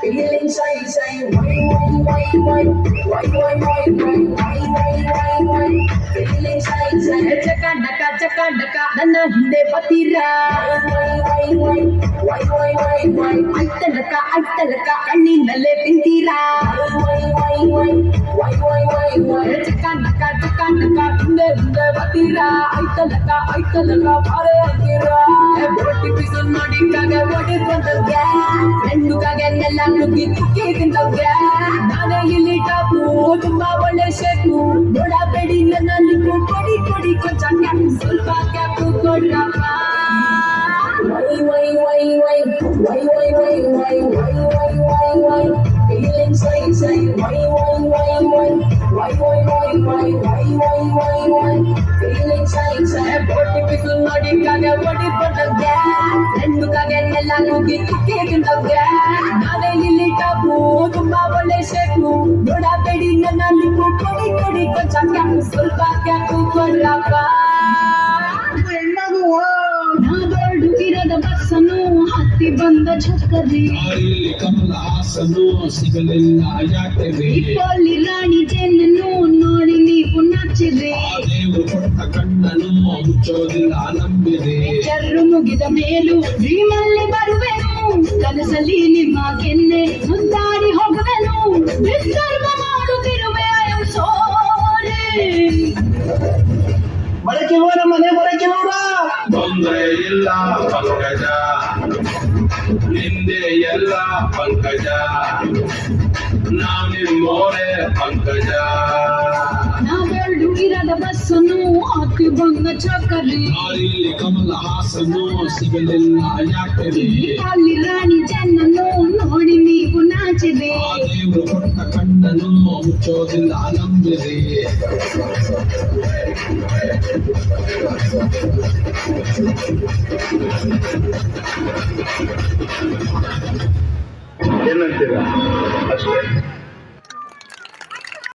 Feeling shy, feeling shy. Chaka daka, ನನ್ನ ಹಿಂದೆ ಬತ್ತೀರಾ? ಐತಲಕ ಕಣ್ಣಿನಲ್ಲೇ ತಿಂತೀರಾ? ಚಕ ನಕ ಹಿಂದೆ ಬತ್ತೀರಾ? ಐತಲಕ ಬಾರೆ ಅಂತೀರಾ? ಬೋಟಿ ಬಿಸಿಲ್ ಮಾಡಿ ಕಾಗೆ ಹೊಡಿದ್ರಂತವ್ಗೆ, ಫ್ರೆಂಡು ಕಾಗೆ ನೆಲ್ಲ ನುಗ್ಗಿ ಕುಕ್ಕಿ ತಿಂತವ್ಗೆ. ನಾನೇ ಇಲ್ಲಿ ಟಾಪು, ತುಂಬಾ ಒಳ್ಳೆ ಶೇಕು, ನೋಡಬೇಡಿ ನನ್ನ ಲಿಪ್ಪು, ಕೊಡಿ ಕೊಂಚ ಕ್ಯಾಪ್, ಸ್ವಲ್ಪ ಕ್ಯಾಪು ಕೊಡ್ರಪ್ಪ. Feeling shy, feeling shy. ಬೋಟಿ ಬಿಸಿಲ್ ಮಾಡಿ ಕಾಗೆ ಹೊಡಿದ್ರಂತವ್ಗೆ, ಫ್ರೆಂಡು ಕಾಗೆ ನೆಲ್ಲ ನುಗ್ಗಿ ಕುಕ್ಕಿ ತಿಂತವ್ಗೆ. ನಾನೇ ಇಲ್ಲಿ ಟಾಪು, ತುಂಬಾ ಒಳ್ಳೆ ಶೇಕು, ನೋಡಬೇಡಿ ನನ್ನ ಲಿಪ್ಪು, ಕೊಡಿ ಕೊಂಚ ಕ್ಯಾಪು, ಸ್ವಲ್ಪ ಕ್ಯಾಪು ಕೊಡ್ರಪ್ಪ. ನಾದೊರಡು ಇರದ ಬಸ್ಸನ್ನು ಹತ್ತಿ ಬಂದ ಚಕ್ಕರಿ, ಕಮಲ ಹಾಸನು ಸಿಗಲಿಲ್ಲ ಯಾಕೆ ಇಪ್ಪಲ್ಲಿ ರಾಣಿ ಚೆನ್ನನ್ನು ನೋಡಿ ನೀವು ನಾಚಿರಿ. ದೇವರು ಕೊಟ್ಟ ಕಣ್ಣನು ಮುಚ್ಚೋದಿಲ್ಲ ನಂಬಿರಿ. ಚರ್ರು ಮುಗಿದ ಮೇಲೂ ಡ್ರೀಮಲ್ಲಿ ಬರುವೆನು, ಕನಸಲ್ಲಿ ನಿಮ್ಮ ಕೆನ್ನೆ ಮುದ್ದಾಡಿ ಹೋಗುವೆನು. ವಿಸ್ತರ್ಮ ಮಾಡುತ್ತಿರುವೆ ಐ ಆಮ್ ಸಾರಿ. ಬಳಕೆವರ ಮನೆ ಬಳಕೆವರ ತೊಂದ್ರೆ ಇಲ್ಲ ಪಂಕಜ, ನಿಂದೆ ಎಲ್ಲ ಪಂಕಜ, ನಾನಿಮ್ಮೋರೆ ಪಂಕಜ. ನಾವೆರಡು ಇರದ ಬಸ್ಸನ್ನು ಹತ್ತಿ ಬಂದ ಚಕ್ಕರಿ, ಇಲ್ಲಿ ಕಮಲ ಹಾಸನು ಸಿಗಲಿಲ್ಲ ಯಾಕೆ ಅಲ್ಲಿ ರಾಣಿ ಚೆನ್ನನ್ನು ನೋಡಿ ನೀವು ನಾಚಿದೆ. ದೇವರು ಕೊಟ್ಟ ಕಣ್ಣನು ಮುಚ್ಚೋದಿಲ್ಲ ನಂಬಿರಿ. ಏನಂತೀರಾ ಅಷ್ಟೇ.